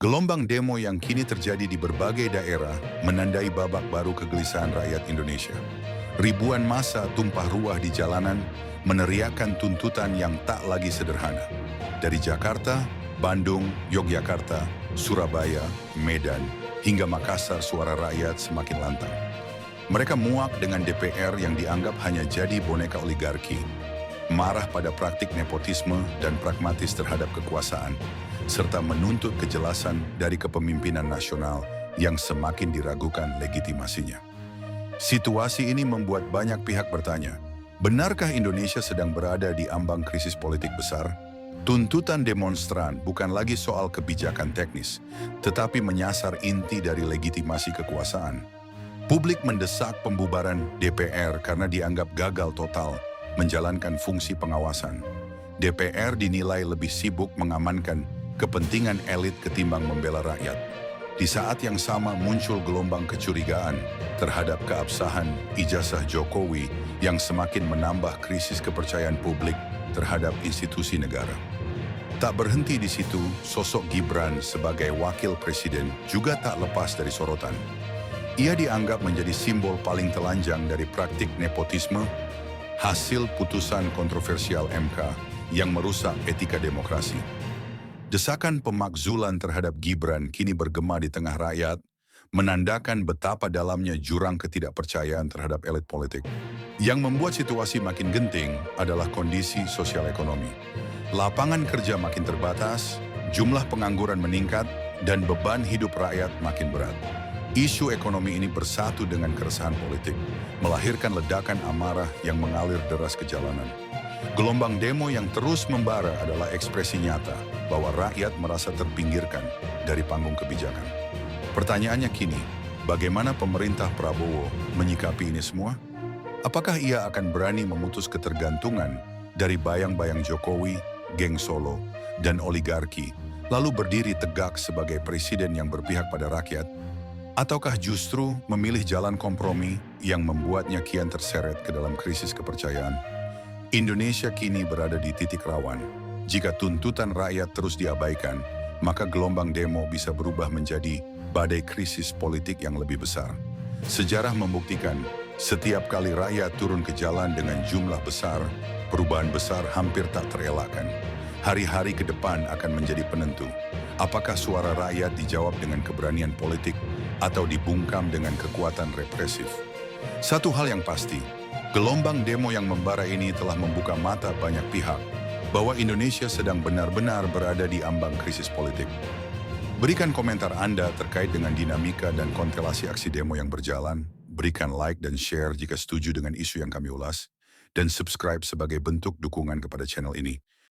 Gelombang demo yang kini terjadi di berbagai daerah menandai babak baru kegelisahan rakyat Indonesia. Ribuan massa tumpah ruah di jalanan meneriakkan tuntutan yang tak lagi sederhana. Dari Jakarta, Bandung, Yogyakarta, Surabaya, Medan, hingga Makassar suara rakyat semakin lantang. Mereka muak dengan DPR yang dianggap hanya jadi boneka oligarki, marah pada praktik nepotisme dan pragmatis terhadap kekuasaan, serta menuntut kejelasan dari kepemimpinan nasional yang semakin diragukan legitimasinya. Situasi ini membuat banyak pihak bertanya, benarkah Indonesia sedang berada di ambang krisis politik besar? Tuntutan demonstran bukan lagi soal kebijakan teknis, tetapi menyasar inti dari legitimasi kekuasaan. Publik mendesak pembubaran DPR karena dianggap gagal total menjalankan fungsi pengawasan. DPR dinilai lebih sibuk mengamankan kepentingan elit ketimbang membela rakyat. Di saat yang sama muncul gelombang kecurigaan terhadap keabsahan ijazah Jokowi yang semakin menambah krisis kepercayaan publik terhadap institusi negara. Tak berhenti di situ, sosok Gibran sebagai wakil presiden juga tak lepas dari sorotan. Ia dianggap menjadi simbol paling telanjang dari praktik nepotisme, hasil putusan kontroversial MK yang merusak etika demokrasi. Desakan pemakzulan terhadap Gibran kini bergema di tengah rakyat, menandakan betapa dalamnya jurang ketidakpercayaan terhadap elit politik. Yang membuat situasi makin genting adalah kondisi sosial ekonomi. Lapangan kerja makin terbatas, jumlah pengangguran meningkat, dan beban hidup rakyat makin berat. Isu ekonomi ini bersatu dengan keresahan politik, melahirkan ledakan amarah yang mengalir deras ke jalanan. Gelombang demo yang terus membara adalah ekspresi nyata bahwa rakyat merasa terpinggirkan dari panggung kebijakan. Pertanyaannya kini, bagaimana pemerintah Prabowo menyikapi ini semua? Apakah ia akan berani memutus ketergantungan dari bayang-bayang Jokowi, geng Solo, dan oligarki, lalu berdiri tegak sebagai presiden yang berpihak pada rakyat? Ataukah justru memilih jalan kompromi yang membuatnya kian terseret ke dalam krisis kepercayaan? Indonesia kini berada di titik rawan. Jika tuntutan rakyat terus diabaikan, maka gelombang demo bisa berubah menjadi badai krisis politik yang lebih besar. Sejarah membuktikan, setiap kali rakyat turun ke jalan dengan jumlah besar, perubahan besar hampir tak terelakkan. Hari-hari ke depan akan menjadi penentu. Apakah suara rakyat dijawab dengan keberanian politik atau dibungkam dengan kekuatan represif? Satu hal yang pasti, gelombang demo yang membara ini telah membuka mata banyak pihak bahwa Indonesia sedang benar-benar berada di ambang krisis politik. Berikan komentar Anda terkait dengan dinamika dan konstelasi aksi demo yang berjalan. Berikan like dan share jika setuju dengan isu yang kami ulas. Dan subscribe sebagai bentuk dukungan kepada channel ini.